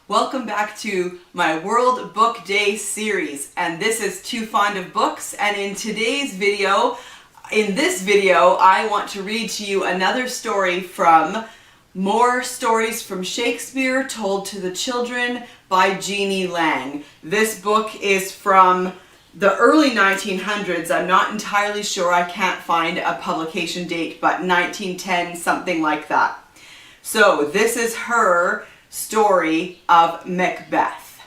Welcome back to my World Book Day series, and this is Too Fond of Books. And in this video, I want to read to you another story from More Stories from Shakespeare Told to the Children by Jeanie Lang. This book is from the early 1900s. I'm not entirely sure, I can't find a publication date, but 1910, something like that. So this is her story of Macbeth.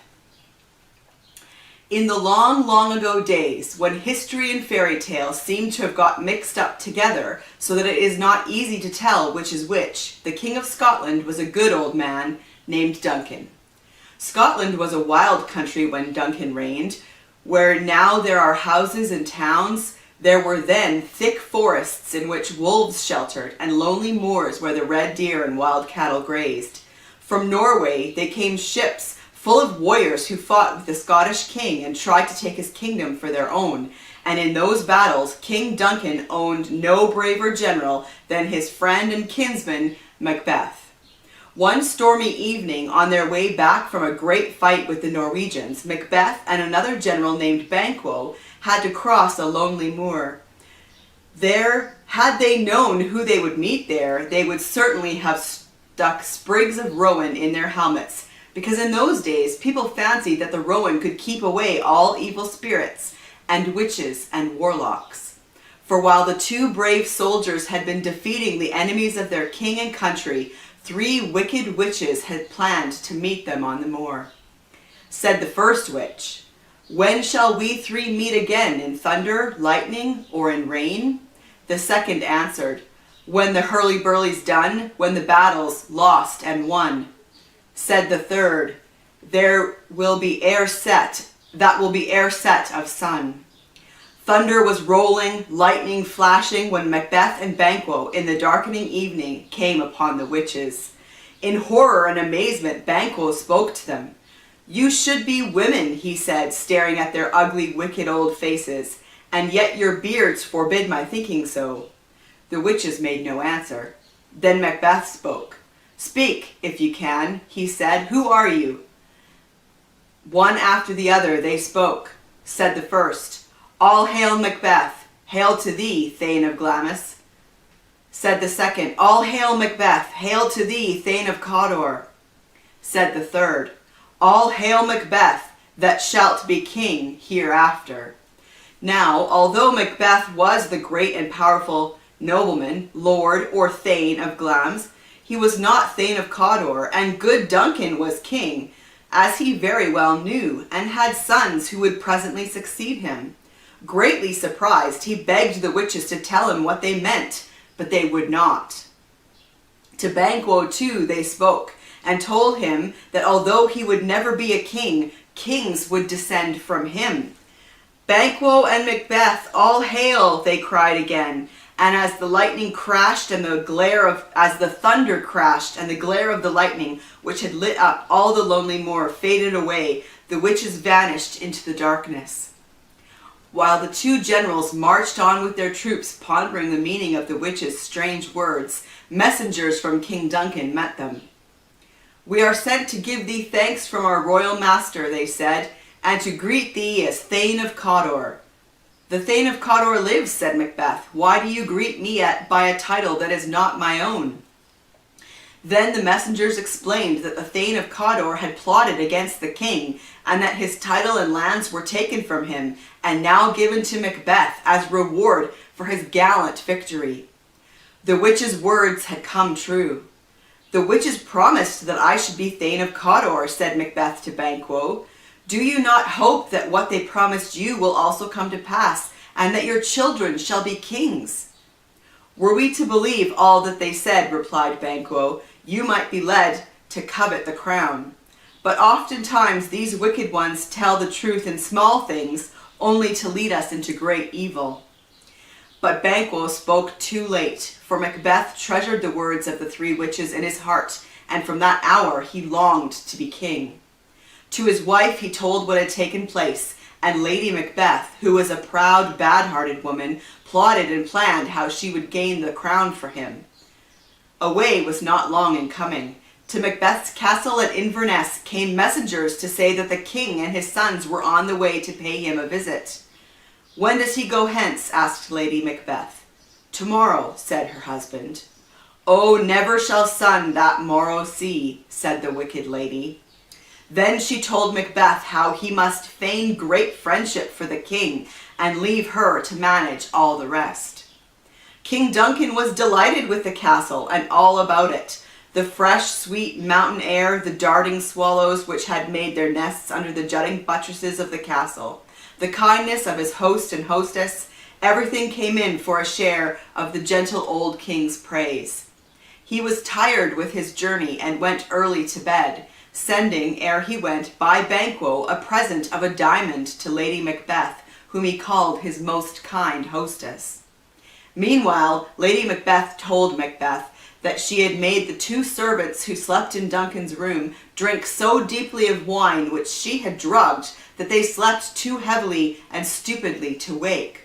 In the long, long ago days, when history and fairy tales seem to have got mixed up together so that it is not easy to tell which is which, the King of Scotland was a good old man named Duncan. Scotland was a wild country when Duncan reigned. Where now there are houses and towns, there were then thick forests in which wolves sheltered, and lonely moors where the red deer and wild cattle grazed. From Norway they came ships full of warriors who fought with the Scottish king and tried to take his kingdom for their own, and in those battles King Duncan owned no braver general than his friend and kinsman Macbeth. One stormy evening, on their way back from a great fight with the Norwegians, Macbeth and another general named Banquo had to cross a lonely moor. Had they known who they would meet there, they would certainly have stuck sprigs of rowan in their helmets, because in those days people fancied that the rowan could keep away all evil spirits and witches and warlocks. For while the two brave soldiers had been defeating the enemies of their king and country, 3 wicked witches had planned to meet them on the moor. Said the first witch, "When shall we 3 meet again, in thunder, lightning, or in rain?" The second answered, "When the hurly-burly's done, when the battle's lost and won." Said the third, "That will be ere set of sun." Thunder was rolling, lightning flashing, when Macbeth and Banquo in the darkening evening came upon the witches. In horror and amazement, Banquo spoke to them. "You should be women," he said, staring at their ugly, wicked old faces, "and yet your beards forbid my thinking so." The witches made no answer. Then Macbeth spoke. "Speak, if you can," he said. "Who are you?" One after the other they spoke. Said the first, "All hail Macbeth, hail to thee, Thane of Glamis." Said the second, "All hail Macbeth, hail to thee, Thane of Cawdor." Said the third, "All hail Macbeth, that shalt be king hereafter." Now, although Macbeth was the great and powerful nobleman, lord, or Thane of Glamis, he was not Thane of Cawdor, and good Duncan was king, as he very well knew, and had sons who would presently succeed him. Greatly surprised, he begged the witches to tell him what they meant, but they would not. To Banquo too they spoke, and told him that although he would never be a king, kings would descend from him. "Banquo and Macbeth, all hail!" they cried again, and as the thunder crashed and the glare of the lightning, which had lit up all the lonely moor, faded away, the witches vanished into the darkness. While the 2 generals marched on with their troops, pondering the meaning of the witches' strange words, messengers from King Duncan met them. "We are sent to give thee thanks from our royal master," they said, "and to greet thee as Thane of Cawdor." "The Thane of Cawdor lives," said Macbeth. "Why do you greet me by a title that is not my own?" Then the messengers explained that the Thane of Cawdor had plotted against the king, and that his title and lands were taken from him, and now given to Macbeth as reward for his gallant victory. The witches' words had come true. "The witches promised that I should be Thane of Cawdor," said Macbeth to Banquo. "Do you not hope that what they promised you will also come to pass, and that your children shall be kings?" "Were we to believe all that they said," replied Banquo, "you might be led to covet the crown. But oftentimes these wicked ones tell the truth in small things, only to lead us into great evil." But Banquo spoke too late, for Macbeth treasured the words of the 3 witches in his heart, and from that hour he longed to be king. To his wife he told what had taken place, and Lady Macbeth, who was a proud, bad-hearted woman, plotted and planned how she would gain the crown for him. A way was not long in coming. To Macbeth's castle at Inverness came messengers to say that the king and his sons were on the way to pay him a visit. "When does he go hence?" asked Lady Macbeth. "Tomorrow," said her husband. "Oh, never shall sun that morrow see," said the wicked lady. Then she told Macbeth how he must feign great friendship for the king and leave her to manage all the rest. King Duncan was delighted with the castle and all about it. The fresh, sweet mountain air, the darting swallows which had made their nests under the jutting buttresses of the castle, the kindness of his host and hostess, everything came in for a share of the gentle old king's praise. He was tired with his journey and went early to bed, sending, ere he went, by Banquo a present of a diamond to Lady Macbeth, whom he called his most kind hostess. Meanwhile, Lady Macbeth told Macbeth that she had made the 2 servants who slept in Duncan's room drink so deeply of wine which she had drugged that they slept too heavily and stupidly to wake.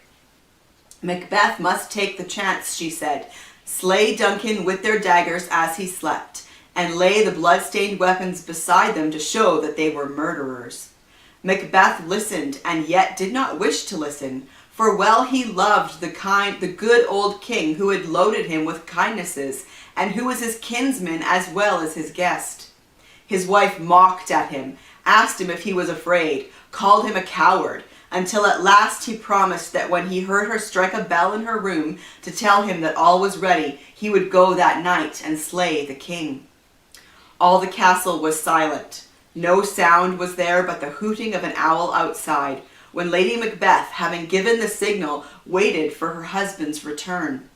Macbeth must take the chance, she said, slay Duncan with their daggers as he slept, and lay the blood-stained weapons beside them to show that they were murderers. Macbeth listened, and yet did not wish to listen, for well he loved the good old king who had loaded him with kindnesses, and who was his kinsman as well as his guest. His wife mocked at him, asked him if he was afraid, called him a coward, until at last he promised that when he heard her strike a bell in her room to tell him that all was ready, he would go that night and slay the king. All the castle was silent. No sound was there but the hooting of an owl outside, when Lady Macbeth, having given the signal, waited for her husband's return.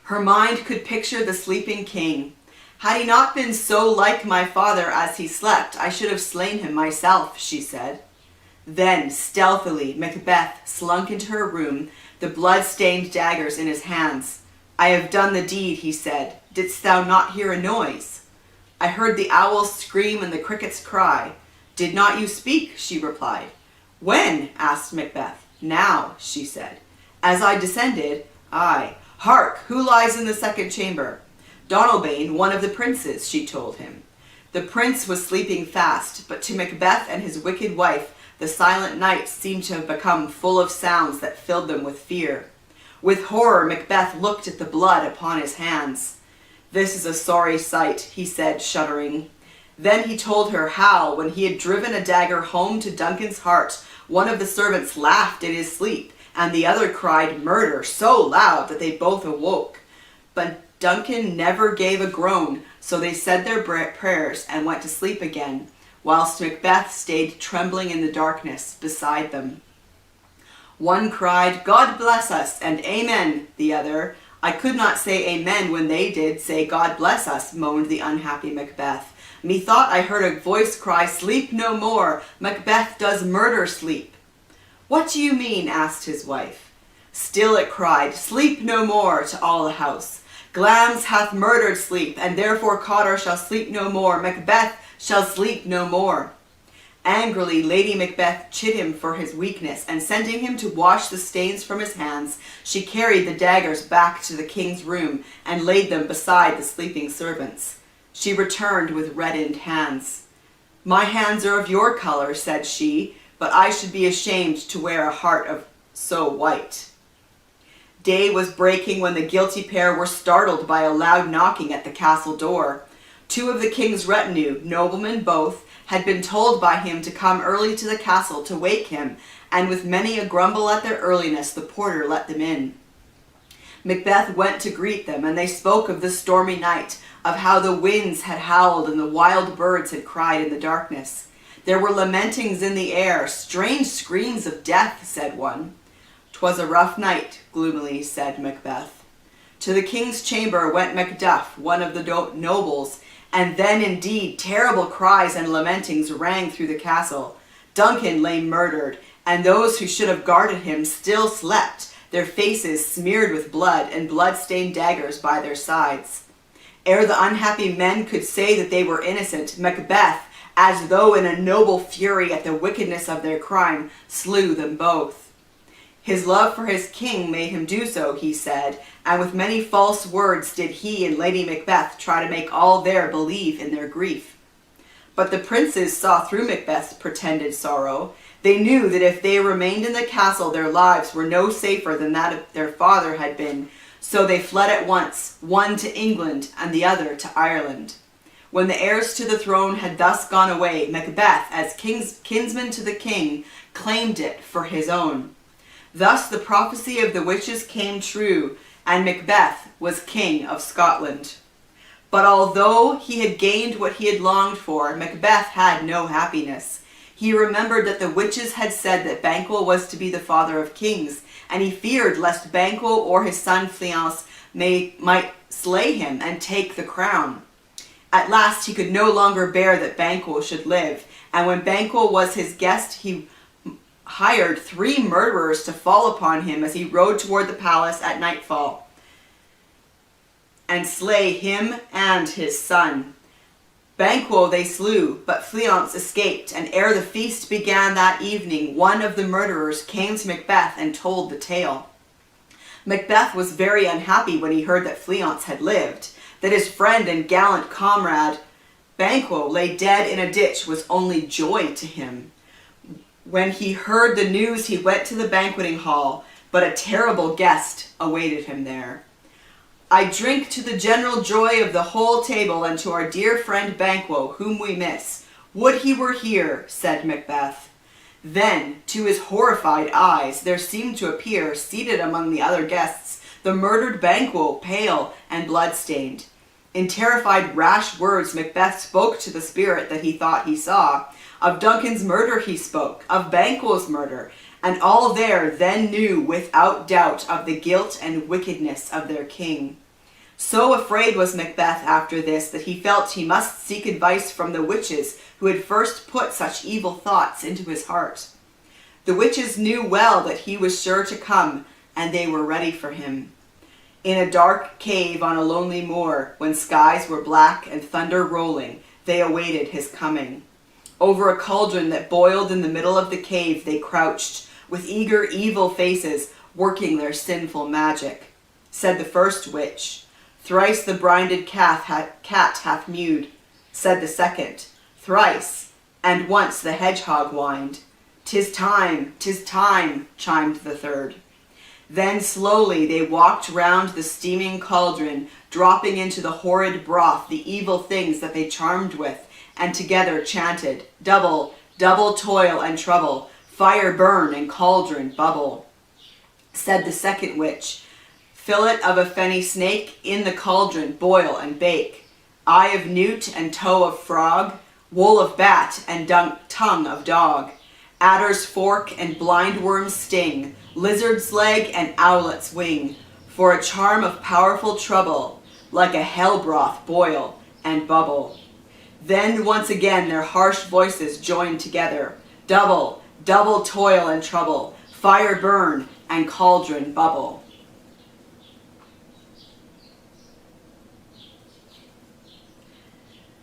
Her mind could picture the sleeping king. "Had he not been so like my father as he slept, I should have slain him myself," she said. Then, stealthily, Macbeth slunk into her room, the blood-stained daggers in his hands. "I have done the deed," he said. "Didst thou not hear a noise?" "I heard the owls scream and the crickets cry." "Did not you speak?" she replied. "When?" asked Macbeth. "Now," she said. "As I descended?" "Aye." "Hark! Who lies in the second chamber?" "Donalbain, one of the princes," she told him. The prince was sleeping fast, but to Macbeth and his wicked wife the silent night seemed to have become full of sounds that filled them with fear. With horror Macbeth looked at the blood upon his hands. "This is a sorry sight," he said, shuddering. Then he told her how, when he had driven a dagger home to Duncan's heart, one of the servants laughed in his sleep, and the other cried "murder" so loud that they both awoke. But Duncan never gave a groan, so they said their prayers and went to sleep again, whilst Macbeth stayed trembling in the darkness beside them. One cried, "God bless us," and "Amen," the other. "I could not say amen when they did say God bless us," moaned the unhappy Macbeth. "Methought I heard a voice cry, 'Sleep no more, Macbeth does murder sleep.'" "What do you mean?" asked his wife. Still it cried, "Sleep no more," to all the house. "Glamis hath murdered sleep, and therefore Cawdor shall sleep no more, Macbeth shall sleep no more." Angrily, Lady Macbeth chid him for his weakness, and sending him to wash the stains from his hands, she carried the daggers back to the king's room and laid them beside the sleeping servants. She returned with reddened hands. "My hands are of your color," said she, "but I should be ashamed to wear a heart of so white." Day was breaking when the guilty pair were startled by a loud knocking at the castle door. 2 of the king's retinue, noblemen both, had been told by him to come early to the castle to wake him, and with many a grumble at their earliness, the porter let them in. Macbeth went to greet them, and they spoke of the stormy night, of how the winds had howled and the wild birds had cried in the darkness. There were lamentings in the air, strange screams of death, said one. "'Twas a rough night," gloomily said Macbeth. To the king's chamber went Macduff, one of the nobles, and then indeed terrible cries and lamentings rang through the castle. Duncan lay murdered, and those who should have guarded him still slept, their faces smeared with blood and blood-stained daggers by their sides. Ere the unhappy men could say that they were innocent, Macbeth, as though in a noble fury at the wickedness of their crime, slew them both. His love for his king made him do so, he said, and with many false words did he and Lady Macbeth try to make all there believe in their grief. But the princes saw through Macbeth's pretended sorrow. They knew that if they remained in the castle, their lives were no safer than that of their father had been, so they fled at once, one to England and the other to Ireland. When the heirs to the throne had thus gone away, Macbeth, as kinsman to the king, claimed it for his own. Thus the prophecy of the witches came true, and Macbeth was king of Scotland. But although he had gained what he had longed for, Macbeth had no happiness. He remembered that the witches had said that Banquo was to be the father of kings, and he feared lest Banquo or his son Fleance might slay him and take the crown. At last he could no longer bear that Banquo should live, and when Banquo was his guest, he hired 3 murderers to fall upon him as he rode toward the palace at nightfall, and slay him and his son. Banquo they slew, but Fleance escaped, and ere the feast began that evening, one of the murderers came to Macbeth and told the tale. Macbeth was very unhappy when he heard that Fleance had lived. That his friend and gallant comrade Banquo lay dead in a ditch was only joy to him. When he heard the news, he went to the banqueting hall, but a terrible guest awaited him there. I drink to the general joy of the whole table and to our dear friend Banquo, whom we miss. Would he were here, said Macbeth. Then, to his horrified eyes, there seemed to appear, seated among the other guests, the murdered Banquo, pale and blood-stained. In terrified, rash words, Macbeth spoke to the spirit that he thought he saw. Of Duncan's murder he spoke, of Banquo's murder, and all there then knew without doubt of the guilt and wickedness of their king. So afraid was Macbeth after this that he felt he must seek advice from the witches who had first put such evil thoughts into his heart. The witches knew well that he was sure to come, and they were ready for him. In a dark cave on a lonely moor, when skies were black and thunder rolling, they awaited his coming. Over a cauldron that boiled in the middle of the cave they crouched, with eager, evil faces, working their sinful magic. Said the first witch, "Thrice the brinded cat hath mewed." Said the second, "Thrice," and once the hedgehog whined. "'Tis time, 'tis time," chimed the third. Then slowly they walked round the steaming cauldron, dropping into the horrid broth the evil things that they charmed with, and together chanted, "Double, double toil and trouble, fire burn and cauldron bubble." Said the second witch, "Fillet of a fenny snake, in the cauldron boil and bake. Eye of newt and toe of frog, wool of bat and tongue of dog. Adder's fork and blindworm's sting, lizard's leg and owlet's wing. For a charm of powerful trouble, like a hell broth boil and bubble." Then once again their harsh voices joined together. "Double, double toil and trouble, fire burn and cauldron bubble."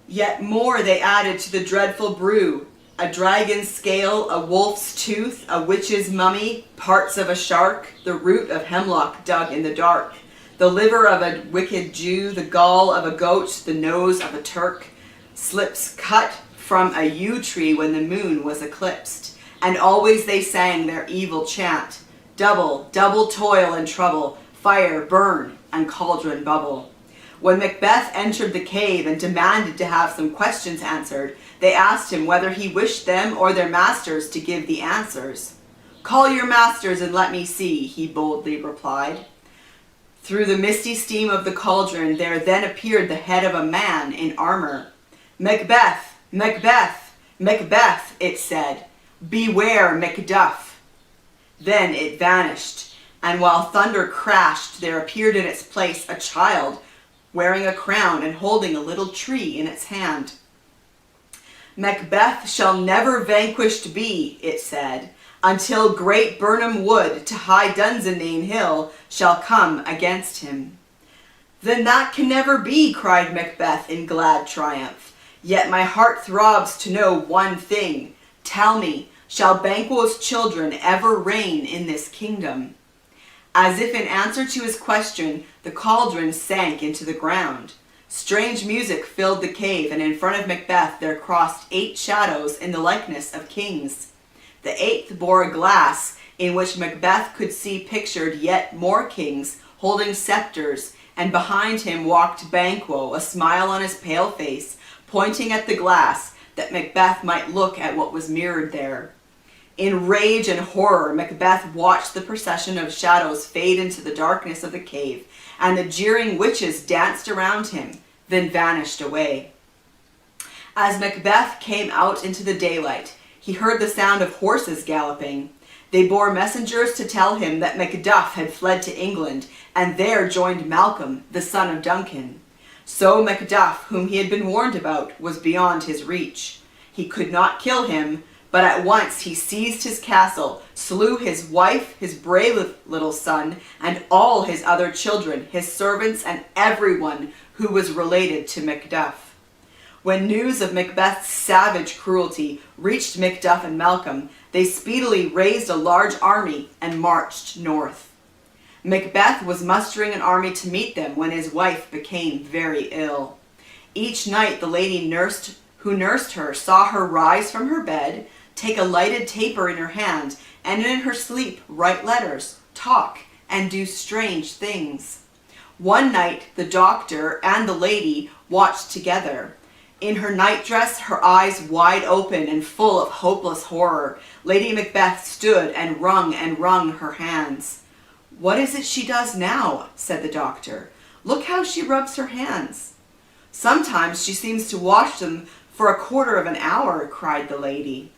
Yet more they added to the dreadful brew: a dragon's scale, a wolf's tooth, a witch's mummy, parts of a shark, the root of hemlock dug in the dark, the liver of a wicked Jew, the gall of a goat, the nose of a Turk, slips cut from a yew tree when the moon was eclipsed. And always they sang their evil chant: "Double, double toil and trouble, fire burn and cauldron bubble." When Macbeth entered the cave and demanded to have some questions answered, they asked him whether he wished them or their masters to give the answers. "Call your masters and let me see," he boldly replied. Through the misty steam of the cauldron there then appeared the head of a man in armor. "Macbeth, Macbeth, Macbeth," it said. "Beware Macduff." Then it vanished, and while thunder crashed, there appeared in its place a child, wearing a crown and holding a little tree in its hand. "Macbeth shall never vanquished be," it said, "until great Birnam Wood to high Dunsinane Hill shall come against him." "Then that can never be," cried Macbeth in glad triumph. "Yet my heart throbs to know one thing. Tell me, Shall Banquo's children ever reign in this kingdom?" As if in answer to his question, the cauldron sank into the ground. Strange music filled the cave, and in front of Macbeth there crossed 8 shadows in the likeness of kings. The 8th bore a glass in which Macbeth could see pictured yet more kings holding scepters, and behind him walked Banquo, a smile on his pale face, pointing at the glass that Macbeth might look at what was mirrored there. In rage and horror, Macbeth watched the procession of shadows fade into the darkness of the cave, and the jeering witches danced around him, then vanished away. As Macbeth came out into the daylight, he heard the sound of horses galloping. They bore messengers to tell him that Macduff had fled to England, and there joined Malcolm, the son of Duncan. So Macduff, whom he had been warned about, was beyond his reach. He could not kill him, but at once he seized his castle, slew his wife, his brave little son, and all his other children, his servants, and everyone who was related to Macduff. When news of Macbeth's savage cruelty reached Macduff and Malcolm, they speedily raised a large army and marched north. Macbeth was mustering an army to meet them when his wife became very ill. Each night the lady who nursed her saw her rise from her bed, take a lighted taper in her hand, and in her sleep write letters, talk, and do strange things. One night the doctor and the lady watched together. In her nightdress, her eyes wide open and full of hopeless horror, Lady Macbeth stood and wrung her hands. "What is it she does now?" said the doctor. "Look how she rubs her hands." "Sometimes she seems to wash them for a quarter of an hour," cried the lady.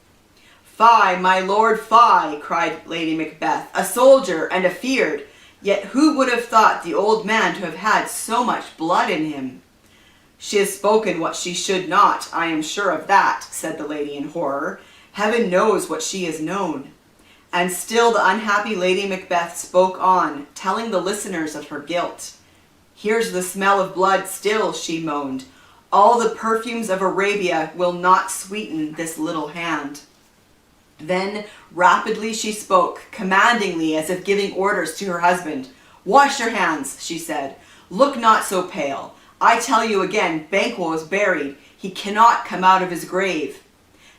"Fie, my lord, fie," cried Lady Macbeth, "a soldier and a feared, yet who would have thought the old man to have had so much blood in him?" "She has spoken what she should not, I am sure of that," said the lady in horror. "Heaven knows what she has known." And still the unhappy Lady Macbeth spoke on, telling the listeners of her guilt. "Here's the smell of blood still," she moaned. "All the perfumes of Arabia will not sweeten this little hand." Then rapidly she spoke, commandingly, as if giving orders to her husband. "Wash your hands," she said. "Look not so pale. I tell you again, Banquo is buried. He cannot come out of his grave."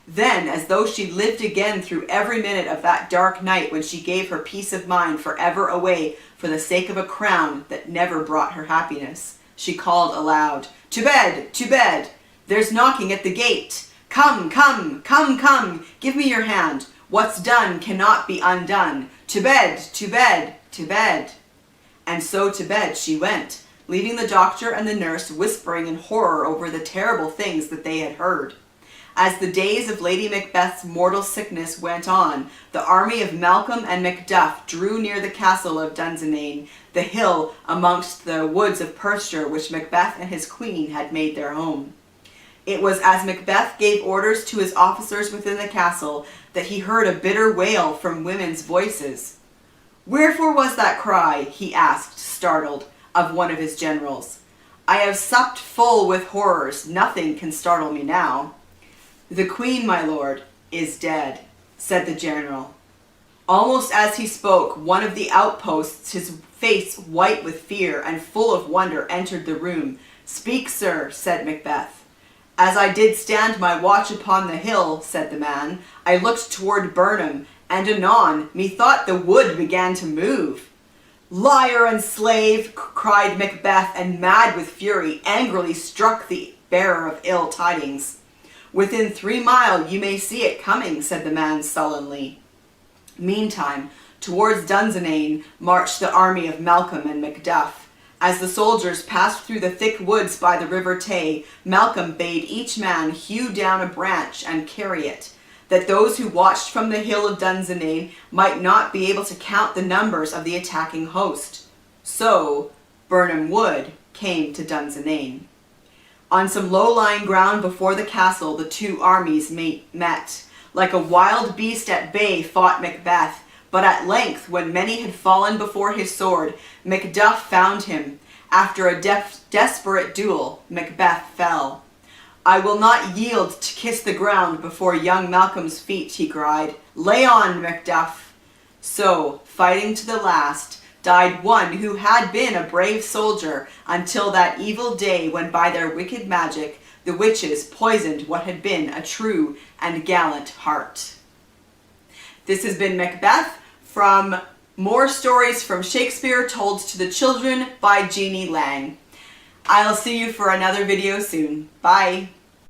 Then, as though she lived again through every minute of that dark night when she gave her peace of mind forever away for the sake of a crown that never brought her happiness, she called aloud, "To bed! To bed! There's knocking at the gate! Come, come, come, come! Give me your hand! What's done cannot be undone! To bed! To bed! To bed!" And so to bed she went, leaving the doctor and the nurse whispering in horror over the terrible things that they had heard. As the days of Lady Macbeth's mortal sickness went on, the army of Malcolm and Macduff drew near the castle of Dunsinane, the hill amongst the woods of Perthshire which Macbeth and his queen had made their home. It was as Macbeth gave orders to his officers within the castle that he heard a bitter wail from women's voices. "Wherefore was that cry?" he asked, startled, of one of his generals. "I have supped full with horrors. Nothing can startle me now." "The queen, my lord, is dead," said the general. Almost as he spoke, one of the outposts, his face white with fear and full of wonder, entered the room. "Speak, sir," said Macbeth. "As I did stand my watch upon the hill," said the man, "I looked toward Burnham, and anon methought the wood began to move." "Liar and slave!" cried Macbeth, and mad with fury, angrily struck the bearer of ill tidings. "Within 3 miles you may see it coming," said the man sullenly. Meantime, towards Dunsinane marched the army of Malcolm and Macduff. As the soldiers passed through the thick woods by the River Tay, Malcolm bade each man hew down a branch and carry it, that those who watched from the hill of Dunsinane might not be able to count the numbers of the attacking host. So Burnham Wood came to Dunsinane. On some low-lying ground before the castle, the two armies met. Like a wild beast at bay fought Macbeth, but at length, when many had fallen before his sword, Macduff found him. After a desperate duel, Macbeth fell. "I will not yield to kiss the ground before young Malcolm's feet," he cried. "Lay on, Macduff!" So, fighting to the last, died one who had been a brave soldier until that evil day when by their wicked magic the witches poisoned what had been a true and gallant heart. This has been Macbeth from More Stories from Shakespeare Told to the Children by Jeanie Lang. I'll see you for another video soon. Bye!